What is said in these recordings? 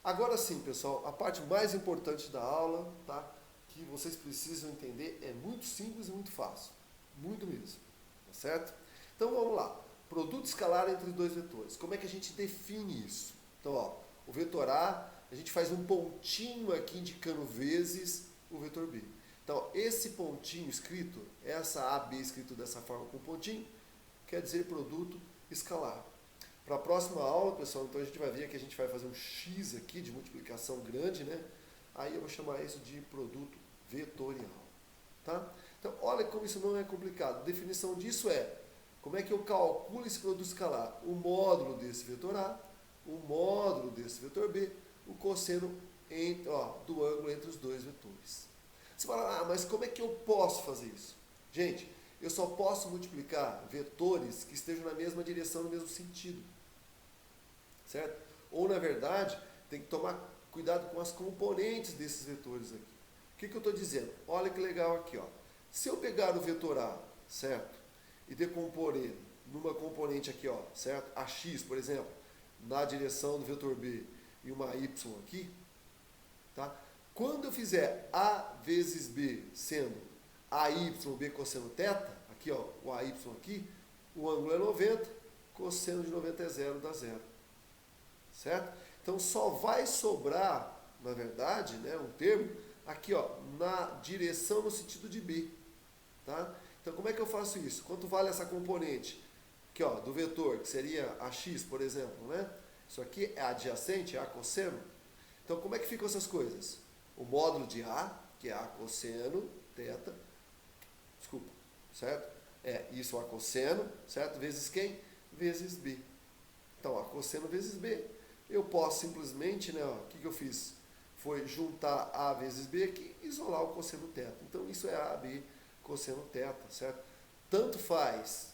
Agora sim, pessoal, a parte mais importante da aula, tá? Que vocês precisam entender é muito simples e muito fácil. Muito mesmo, tá certo? Então vamos lá. Produto escalar entre dois vetores. Como é que a gente define isso? Então, ó, o vetor a gente faz um pontinho aqui indicando vezes o vetor B. Então, esse pontinho escrito, essa AB escrito dessa forma com pontinho, quer dizer produto escalar. Para a próxima aula, pessoal, então a gente vai ver que a gente vai fazer um X aqui de multiplicação grande, né? Aí eu vou chamar isso de produto vetorial, tá? Então, olha como isso não é complicado. A definição disso é, como é que eu calculo esse produto escalar? O módulo desse vetor A, o módulo desse vetor B, o cosseno do ângulo entre os dois vetores. Você fala, mas como é que eu posso fazer isso? Gente, eu só posso multiplicar vetores que estejam na mesma direção, no mesmo sentido. Certo? Ou, na verdade, tem que tomar cuidado com as componentes desses vetores aqui. O que eu estou dizendo? Olha que legal aqui, ó. Se eu pegar o vetor A, certo? E decompor ele numa componente aqui, ó, certo? AX, por exemplo, na direção do vetor B e uma Y aqui, tá? Quando eu fizer A vezes B sendo AY, B cosseno θ, aqui ó, o AY aqui, o ângulo é 90, cosseno de 90 é zero, dá zero. Certo? Então só vai sobrar, na verdade, né, um termo aqui ó, na direção no sentido de B. Tá? Então como é que eu faço isso? Quanto vale essa componente aqui, ó, do vetor, que seria AX, por exemplo, né? Isso aqui é adjacente, é A cosseno. Então como é que ficam essas coisas? O módulo de A, que é A cosseno, θ, desculpa, certo? É isso A cosseno, certo? Vezes quem? Vezes B. Então, A cosseno vezes B. Eu posso simplesmente, né, ó, o que eu fiz? Foi juntar A vezes B aqui e isolar o cosseno θ. Então, isso é AB cosseno θ, certo? Tanto faz,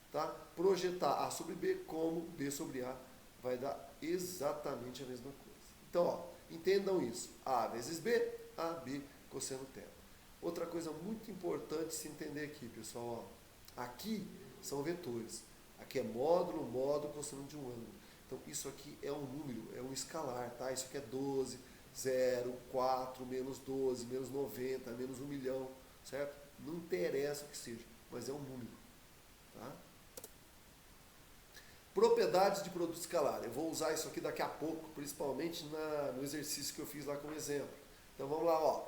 tá? Projetar A sobre B como B sobre A vai dar exatamente a mesma coisa. Então, ó, entendam isso. A vezes B, AB cosseno θ. Outra coisa muito importante se entender aqui, pessoal, ó, aqui são vetores. Aqui é módulo, módulo, cosseno de um ângulo. Então, isso aqui é um número, é um escalar, tá? Isso aqui é 12, 0, 4, menos 12, menos 90, menos 1 milhão, certo? Não interessa o que seja, mas é um número, tá? Propriedades de produto escalar. Eu vou usar isso aqui daqui a pouco, principalmente no exercício que eu fiz lá como exemplo. Então, vamos lá, ó.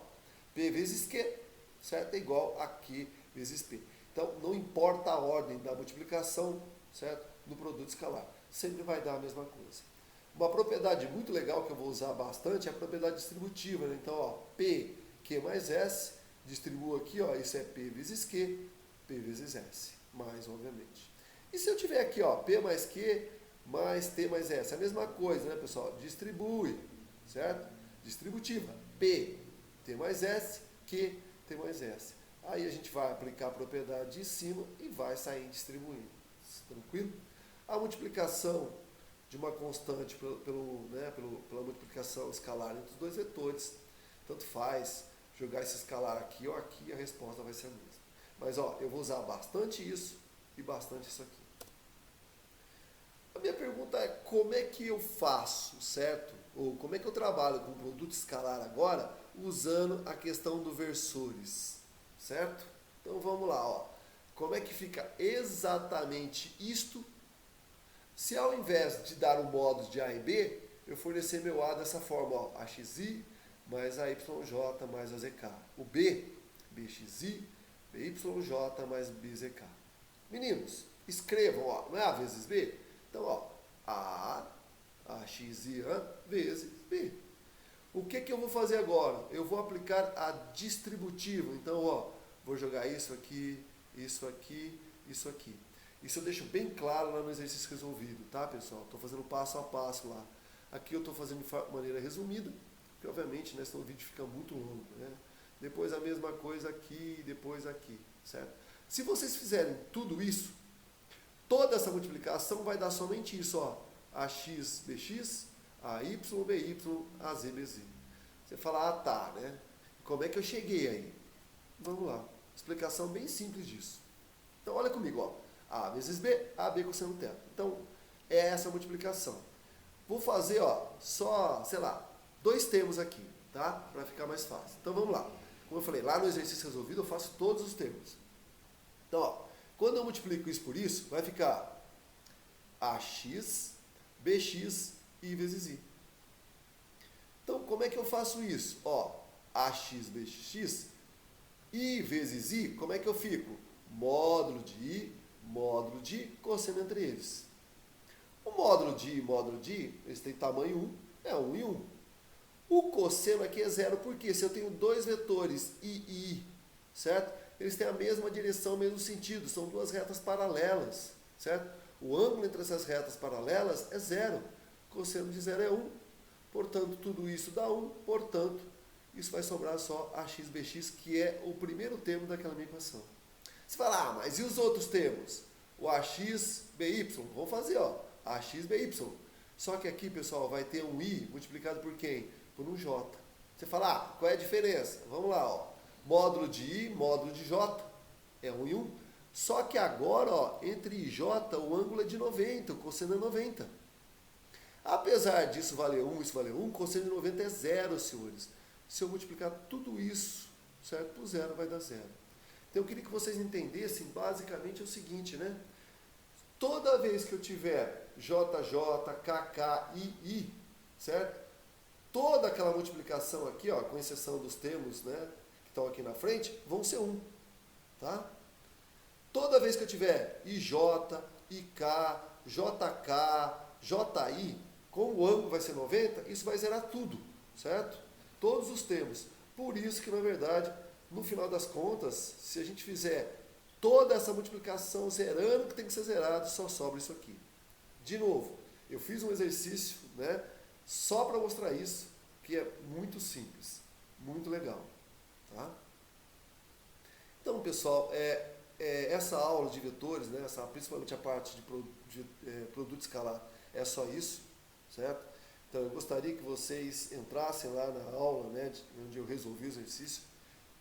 P vezes Q, certo? É igual a Q vezes P. Então, não importa a ordem da multiplicação, certo? No produto escalar. Sempre vai dar a mesma coisa. Uma propriedade muito legal que eu vou usar bastante é a propriedade distributiva, né? Então, ó, P, Q mais S, distribuo aqui, ó, isso é P vezes Q, P vezes S, mais, obviamente. E se eu tiver aqui, ó, P mais Q mais T mais S, é a mesma coisa, né, pessoal? Distribui, certo? Distributiva, P, T mais S, Q, T mais S. Aí a gente vai aplicar a propriedade de cima e vai sair distribuindo. Tranquilo? A multiplicação de uma constante pela multiplicação escalar entre os dois vetores, tanto faz jogar esse escalar aqui ou aqui, a resposta vai ser a mesma. Mas ó, eu vou usar bastante isso e bastante isso aqui. A minha pergunta é como é que eu faço, certo? Ou como é que eu trabalho com o produto escalar agora usando a questão do versores, certo? Então vamos lá, ó. Como é que fica exatamente isto se ao invés de dar o módulo de A e B, eu fornecer meu A dessa forma, ó, AXI mais AYJ mais AZK. O B, BXI, BYJ mais BZK. Meninos, escrevam, ó, não é A vezes B? Então, ó, A, AXI vezes B. O que eu vou fazer agora? Eu vou aplicar a distributiva. Então, ó, vou jogar isso aqui, isso aqui, isso aqui. Isso eu deixo bem claro lá no exercício resolvido, tá, pessoal? Estou fazendo passo a passo lá. Aqui eu estou fazendo de maneira resumida, porque obviamente, né, senão o vídeo fica muito longo, né? Depois a mesma coisa aqui, depois aqui, certo? Se vocês fizerem tudo isso, toda essa multiplicação vai dar somente isso, ó. AX, BX, AY, BY, AZ, BZ. Você fala, ah, tá, né? Como é que eu cheguei aí? Vamos lá. Explicação bem simples disso. Então, olha comigo, ó. A vezes B, AB cosseno θ. Então, é essa a multiplicação. Vou fazer, ó, só, sei lá, dois termos aqui, tá? Para ficar mais fácil. Então vamos lá. Como eu falei, lá no exercício resolvido eu faço todos os termos. Então, ó, quando eu multiplico isso por isso, vai ficar AX, BX, I vezes I. Então, como é que eu faço isso? Ó, AX, BX, I vezes I, como é que eu fico? Módulo de I, módulo de cosseno entre eles. O módulo de I e módulo de I, eles têm tamanho 1, é 1 e 1. O cosseno aqui é zero, porque se eu tenho dois vetores I e I, certo? Eles têm a mesma direção, o mesmo sentido, são duas retas paralelas, certo? O ângulo entre essas retas paralelas é zero, o cosseno de zero é 1, portanto, tudo isso dá 1, portanto, isso vai sobrar só AX, BX, que é o primeiro termo daquela minha equação. Você fala, ah, mas e os outros termos? O AX, BY, vamos fazer, ó, AX, BY. Só que aqui, pessoal, vai ter um I multiplicado por quem? Por um J. Você fala, ah, qual é a diferença? Vamos lá, ó. Módulo de I, módulo de J, é 1 e 1. Só que agora, ó, entre I e J, o ângulo é de 90, o cosseno é 90. Apesar disso valer 1, isso valer 1, o cosseno de 90 é zero, senhores. Se eu multiplicar tudo isso, certo, por zero, vai dar zero. Então eu queria que vocês entendessem basicamente o seguinte, né? Toda vez que eu tiver JJ, KK, I, certo? Toda aquela multiplicação aqui, ó, com exceção dos termos, né, que estão aqui na frente, vão ser 1, tá? Toda vez que eu tiver IJ, IK, JK, JI, como o ângulo vai ser 90, isso vai zerar tudo, certo? Todos os termos. Por isso que, na verdade, no final das contas, se a gente fizer toda essa multiplicação zerando o que tem que ser zerado, só sobra isso aqui. De novo, eu fiz um exercício, né, só para mostrar isso, que é muito simples, muito legal, tá? Então, pessoal, essa aula de vetores, né, principalmente a parte de produto escalar, é só isso, certo? Então, eu gostaria que vocês entrassem lá na aula, né, onde eu resolvi o exercício,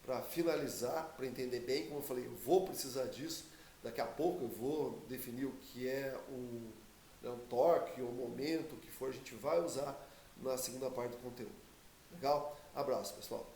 para finalizar, para entender bem, como eu falei, eu vou precisar disso, daqui a pouco eu vou definir o que é um torque, ou momento, o que for, a gente vai usar na segunda parte do conteúdo. Legal? Abraço, pessoal.